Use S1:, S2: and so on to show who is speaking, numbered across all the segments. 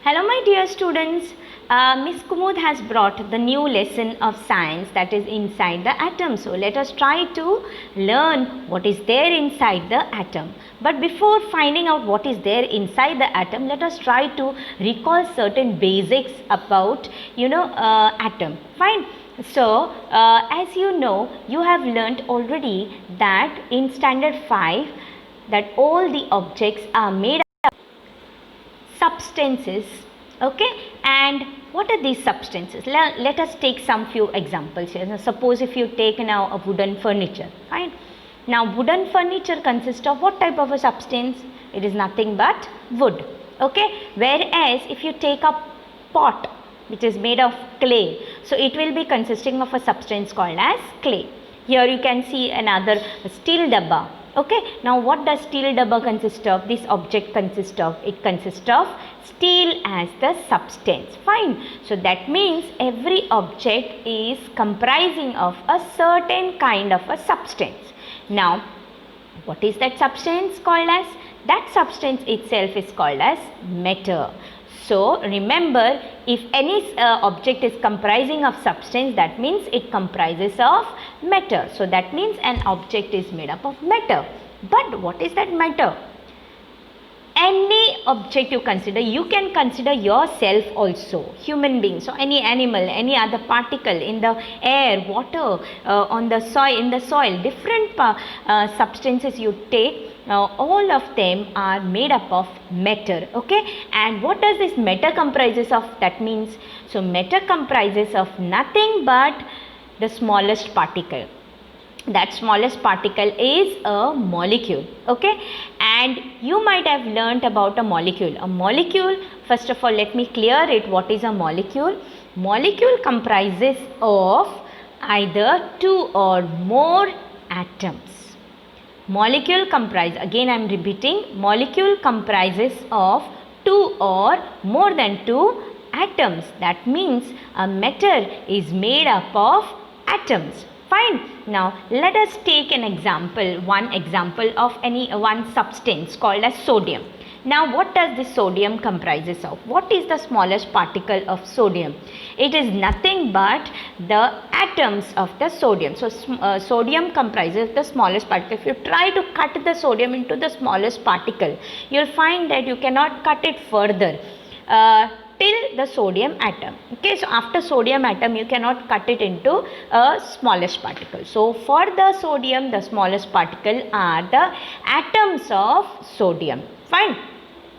S1: Hello my dear students, Miss Kumud has brought the new lesson of science, that is inside the atom. So let us try to learn what is there inside the atom. But before finding out what is there inside the atom, let us try to recall certain basics about atom. Fine. So as you know, you have learnt already that in standard 5 that all the objects are made substances, okay, and what are these substances? Let us take some few examples here. Now, suppose if you take now a wooden furniture, fine. Now wooden furniture consists of what type of a substance? It is nothing but wood, okay, whereas if you take a pot which is made of clay, so it will be consisting of a substance called as clay. Here you can see another steel dabba. Okay, now what does steel dabba consist of? This object consists of, it consists of steel as the substance. Fine. So that means every object is comprising of a certain kind of a substance. Now what is that substance called as? That substance itself is called as matter. So remember, if any object is comprising of substance, that means it comprises of matter. So that means an object is made up of matter. But what is that matter? Any object you consider, you can consider yourself also, human beings, so any animal, any other particle in the air, water, on the soil, in the soil, different substances you take, all of them are made up of matter, okay. And what does this matter comprises of? That means, so matter comprises of nothing but the smallest particle. That smallest particle is a molecule, okay. And you might have learnt about a molecule. A molecule, first of all, let me clear it. What is a molecule? Molecule comprises of either two or more atoms. Molecule comprises, again I am repeating, molecule comprises of two or more than two atoms. That means a matter is made up of atoms. Fine. Now let us take an example, one example of one substance called as sodium. Now what does this sodium comprises of? What is the smallest particle of sodium? It is nothing but the atoms of the sodium. So sodium comprises the smallest particle. If you try to cut the sodium into the smallest particle, you will find that you cannot cut it further till the sodium atom. Okay, so after sodium atom you cannot cut it into a smallest particle. So for the sodium, the smallest particle are the atoms of sodium. Fine.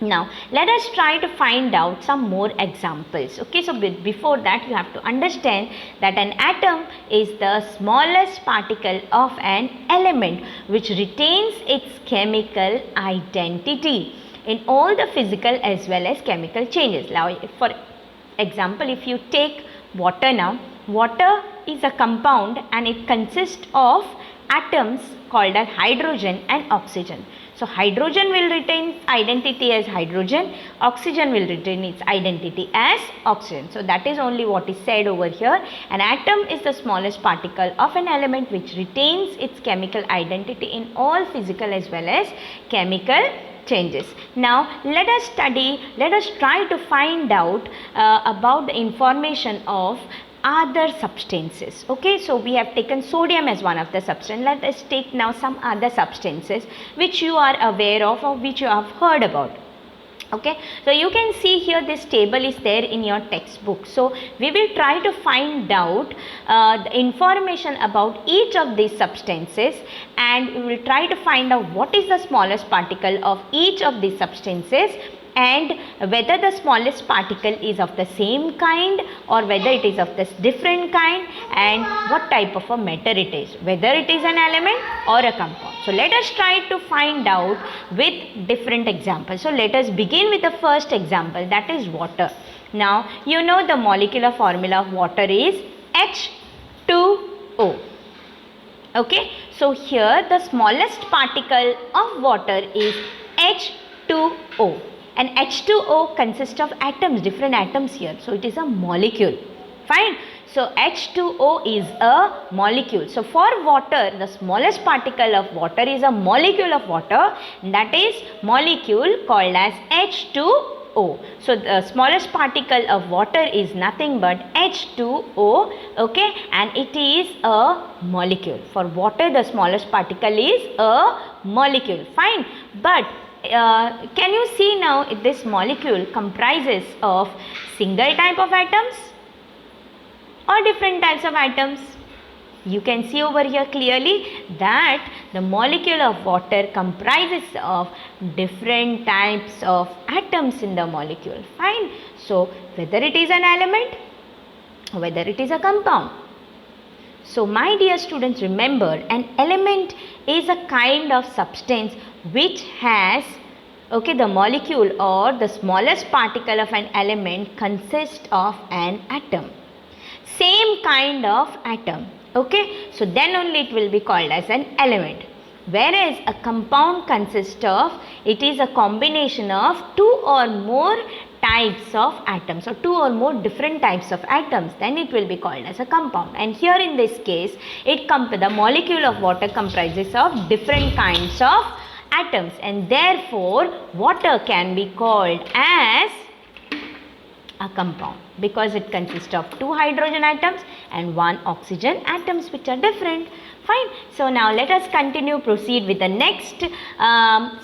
S1: Now let us try to find out some more examples. Okay, so before that you have to understand that an atom is the smallest particle of an element which retains its chemical identity in all the physical as well as chemical changes. Now for example, if you take water now, water is a compound and it consists of atoms called as hydrogen and oxygen. So hydrogen will retain identity as hydrogen, oxygen will retain its identity as oxygen. So that is only what is said over here. An atom is the smallest particle of an element which retains its chemical identity in all physical as well as chemical changes. Now let us try to find out about the information of other substances. Okay, so we have taken sodium as one of the substances. Let us take now some other substances which you are aware of or which you have heard about. Okay, so you can see here this table is there in your textbook. So we will try to find out the information about each of these substances, and we will try to find out what is the smallest particle of each of these substances and whether the smallest particle is of the same kind or whether it is of this different kind, and what type of a matter it is, whether it is an element or a compound. So let us try to find out with different examples. So let us begin with the first example, that is water. Now you know the molecular formula of water is H2O. Okay, so here the smallest particle of water is H2O. And H2O consists of atoms, different atoms here. So it is a molecule. Fine. So H2O is a molecule. So for water, the smallest particle of water is a molecule of water. That is molecule called as H2O. H2O. So the smallest particle of water is nothing but H2O, okay, and it is a molecule. For water, the smallest particle is a molecule, fine. But can you see now if this molecule comprises of single type of atoms or different types of atoms? You can see over here clearly that the molecule of water comprises of different types of atoms in the molecule, fine. So whether it is an element, whether it is a compound. So my dear students, remember, an element is a kind of substance which has, okay, the molecule or the smallest particle of an element consists of an atom. Same kind of atom, okay, so then only it will be called as an element. Whereas a compound consists of, it is a combination of two or more types of atoms or two or more different types of atoms, then it will be called as a compound. And here in this case, the molecule of water comprises of different kinds of atoms, and therefore water can be called as a compound because it consists of two hydrogen atoms and one oxygen atoms which are different, fine. So now let us proceed with the next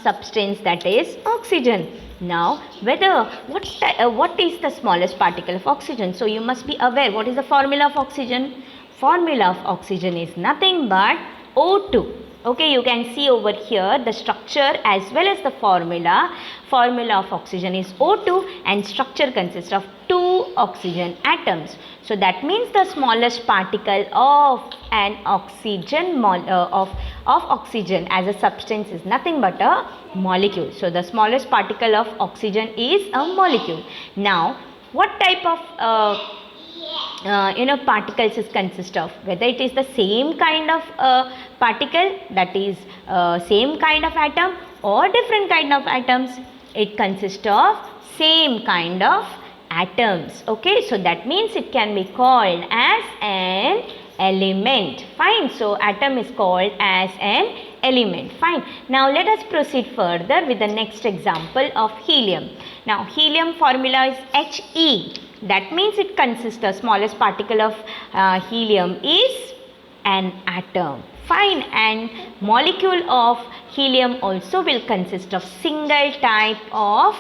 S1: substance, that is oxygen. Now what is the smallest particle of oxygen? So you must be aware what is the formula of oxygen. Formula of oxygen is nothing but O2. Okay, you can see over here the structure as well as the formula. Formula of oxygen is O2 and structure consists of two oxygen atoms. So that means the smallest particle of an oxygen of oxygen as a substance is nothing but a molecule. So the smallest particle of oxygen is a molecule. Now what type of particles is consist of, whether it is the same kind of particle, that is same kind of atom, or different kind of atoms, it consists of same kind of atoms, okay. So that means it can be called as an element, fine. So atom is called as an element, fine. Now let us proceed further with the next example of helium. Now helium formula is He. That means it consists, the smallest particle of helium is an atom, fine. And molecule of helium also will consist of single type of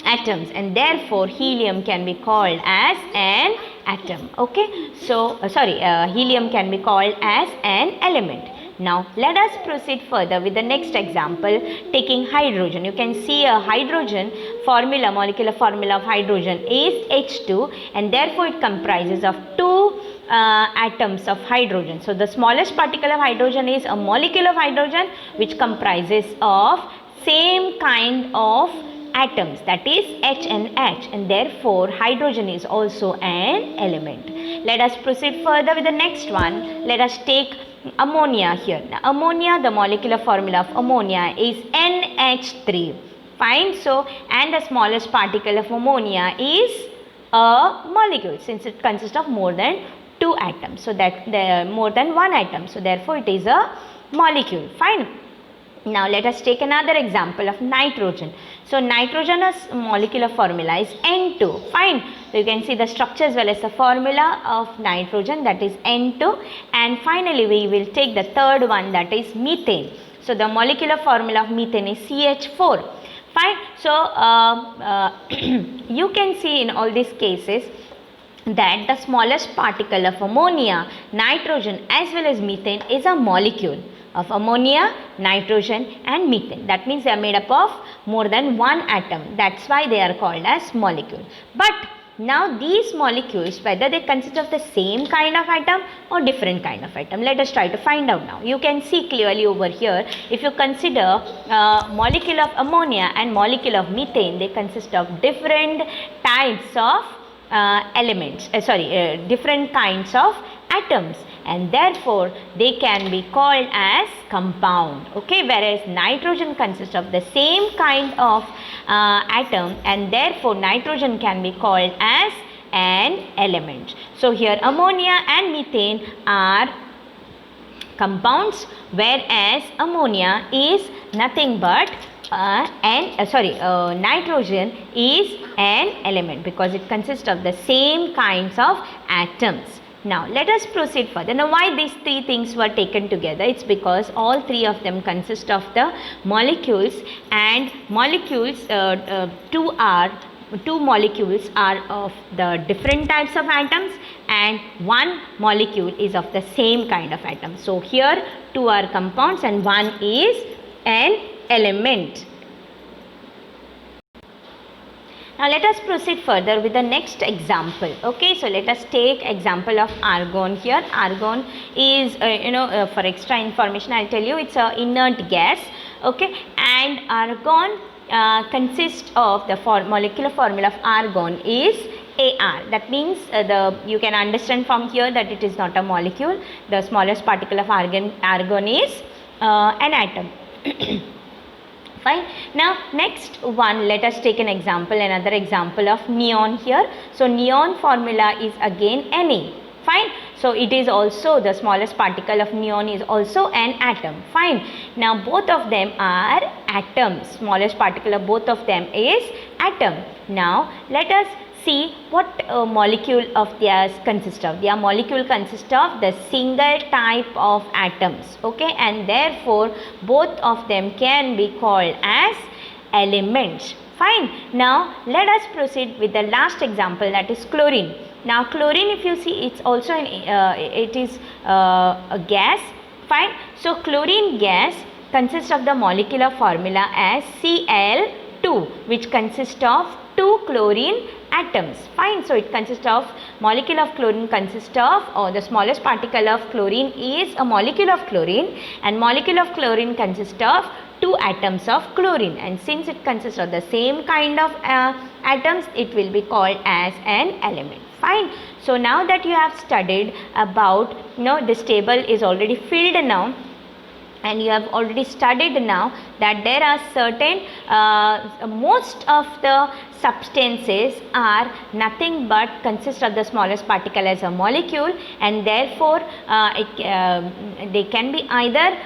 S1: atoms, and therefore helium can be called as an atom, okay. So helium can be called as an element. Now let us proceed further with the next example, taking hydrogen. You can see a hydrogen formula, molecular formula of hydrogen is H2, and therefore it comprises of two atoms of hydrogen. So the smallest particle of hydrogen is a molecule of hydrogen which comprises of same kind of atoms, that is H and H, and therefore hydrogen is also an element. Let us proceed further with the next one. Let us take ammonia here. Now, ammonia, the molecular formula of ammonia is NH3, fine. So and the smallest particle of ammonia is a molecule, since it consists of more than two atoms, so that there more than one atom, so therefore it is a molecule, fine. Now let us take another example of nitrogen. So nitrogen's molecular formula is N2, fine. So you can see the structure as well as the formula of nitrogen, that is N2, and finally we will take the third one, that is methane. So the molecular formula of methane is CH4, fine. So you can see in all these cases that the smallest particle of ammonia, nitrogen as well as methane is a molecule of ammonia, nitrogen and methane. That means they are made up of more than one atom. That's why they are called as molecule. But now these molecules, whether they consist of the same kind of atom or different kind of atom, let us try to find out now. You can see clearly over here, if you consider molecule of ammonia and molecule of methane, they consist of different types of different kinds of atoms, and therefore they can be called as compound, okay. Whereas nitrogen consists of the same kind of atom, and therefore nitrogen can be called as an element. So here ammonia and methane are compounds, whereas ammonia is nothing but nitrogen is an element because it consists of the same kinds of atoms. Now let us proceed further. Now why these three things were taken together? It's because all three of them consist of the molecules, and molecules two molecules are of the different types of atoms and one molecule is of the same kind of atom. So here two are compounds and one is an element. Now let us proceed further with the next example. Okay, so let us take example of argon here. Argon is for extra information I'll tell you, it's a inert gas. Okay, and argon consists of the molecular formula of argon is Ar. That means you can understand from here that it is not a molecule. The smallest particle of argon is an atom. Fine. Now next one, let us take another example of neon here. So neon formula is again Na. Fine. So it is also, the smallest particle of neon is also an atom. Fine. Now both of them are atoms. Smallest particle of both of them is atom. Now let us see what molecule of theirs consist of. Their molecule consists of the single type of atoms. Okay, and therefore both of them can be called as elements. Fine. Now let us proceed with the last example, that is chlorine. Now chlorine, if you see, it's also it is a gas. Fine. So chlorine gas consists of the molecular formula as Cl2, which consists of 2 chlorine atoms. Fine. So it consists of, molecule of chlorine consists of, or the smallest particle of chlorine is a molecule of chlorine, and molecule of chlorine consists of 2 atoms of chlorine, and since it consists of the same kind of atoms, it will be called as an element. Fine. So now that you have studied about, this table is already filled now, and you have already studied now that there are certain, most of the substances are nothing but consist of the smallest particle as a molecule, and therefore they can be either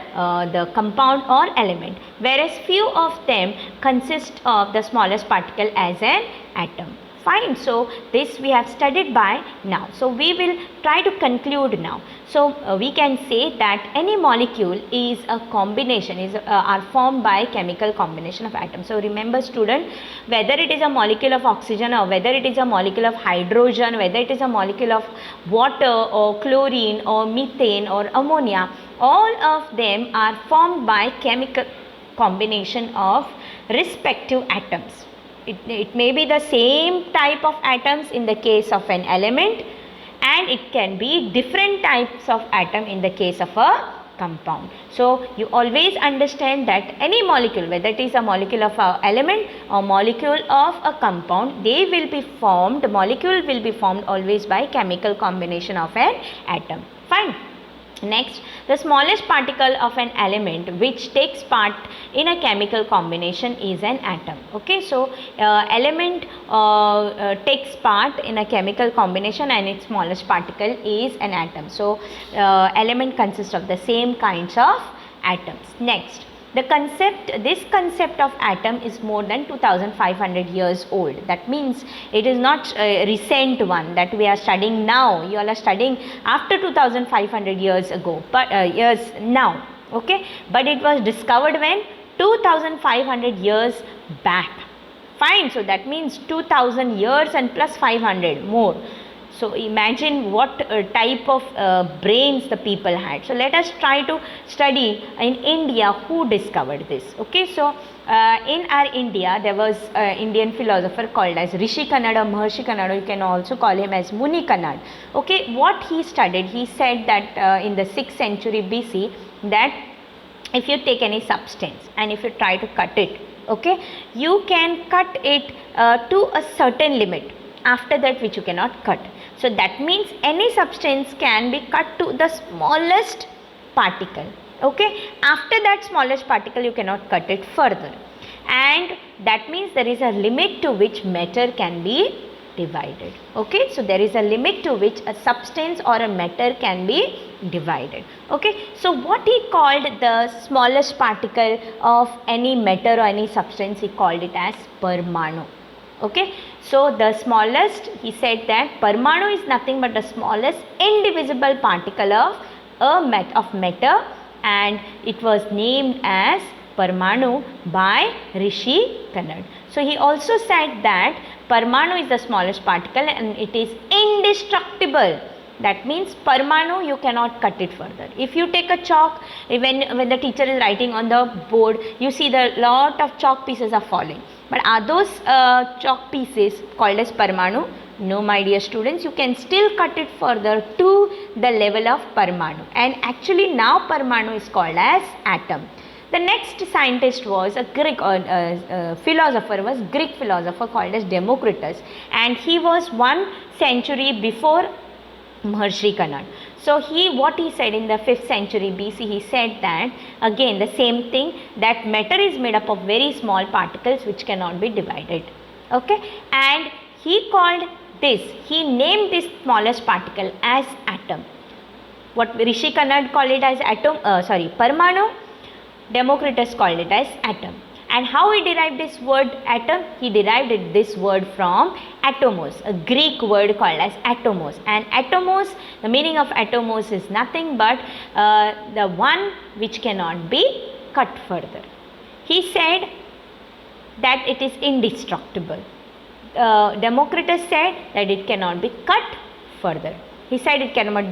S1: the compound or element, whereas few of them consist of the smallest particle as an atom. Fine. So this we have studied by now. So we will try to conclude now. So we can say that any molecule is a combination, are formed by chemical combination of atoms. So remember student, whether it is a molecule of oxygen or whether it is a molecule of hydrogen, whether it is a molecule of water or chlorine or methane or ammonia, all of them are formed by chemical combination of respective atoms. It may be the same type of atoms in the case of an element, and it can be different types of atom in the case of a compound. So you always understand that any molecule, whether it is a molecule of an element or molecule of a compound, molecule will be formed always by chemical combination of an atom. Fine. Next, the smallest particle of an element which takes part in a chemical combination is an atom. Okay, so element takes part in a chemical combination and its smallest particle is an atom. So element consists of the same kinds of atoms. Next, this concept of atom is more than 2500 years old. That means it is not a recent one that we are studying now. You all are studying after 2500 years ago, but years now. Okay, but it was discovered when 2500 years back. Fine. So that means 2000 years and plus 500 more. So imagine what type of brains the people had. So let us try to study in India who discovered this. Okay, so in our India there was an Indian philosopher called as Rishi Kannad or Maharshi Kannad. You can also call him as Muni Kannad. Okay, what he studied, he said that in the 6th century BC, that if you take any substance and if you try to cut it, okay, you can cut it to a certain limit. After that, which you cannot cut. So that means any substance can be cut to the smallest particle. Okay, after that smallest particle you cannot cut it further, and that means there is a limit to which matter can be divided. Okay, so there is a limit to which a substance or a matter can be divided. Okay, so what he called the smallest particle of any matter or any substance, he called it as Parmanu. Okay, so the smallest, he said that Parmanu is nothing but the smallest indivisible particle of matter, and it was named as Parmanu by Rishi Kannad. So he also said that Parmanu is the smallest particle and it is indestructible. That means Parmanu, you cannot cut it further. If you take a chalk, when the teacher is writing on the board, you see the lot of chalk pieces are falling. But are those chalk pieces called as Parmanu? No, my dear students, you can still cut it further to the level of Parmanu. And actually now Parmanu is called as atom. The next scientist was a Greek philosopher, was Greek philosopher called as Democritus, and he was 1 century before Maharshi Kannad. So what he said in the 5th century BC, he said that again the same thing, that matter is made up of very small particles which cannot be divided. Okay, and he named this smallest particle as atom. What Rishi Kannad called it as Parmanu, Democritus called it as atom. And how he derived this word atom? He derived this word from atomos, a Greek word called as atomos. And atomos, the meaning of atomos is nothing but the one which cannot be cut further. He said that it is indestructible. Democritus said that it cannot be cut further. He said it cannot,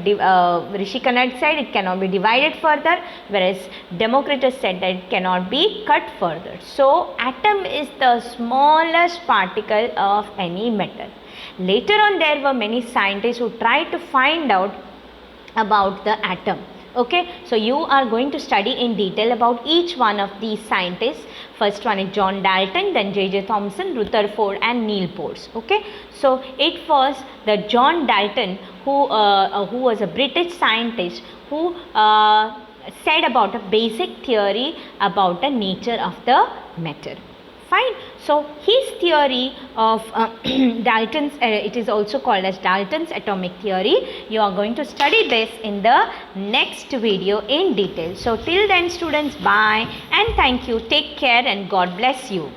S1: Rishi Kannad said it cannot be divided further, whereas Democritus said that it cannot be cut further. So, atom is the smallest particle of any matter. Later on, there were many scientists who tried to find out about the atom. Okay, so you are going to study in detail about each one of these scientists. First one is John Dalton, then J.J. Thomson, Rutherford and Niels Bohr. Okay, so it was the John Dalton who was a British scientist who said about a basic theory about the nature of the matter. Fine. So his theory of Dalton's, it is also called as Dalton's atomic theory. You are going to study this in the next video in detail. So till then students, bye and thank you. Take care and God bless you.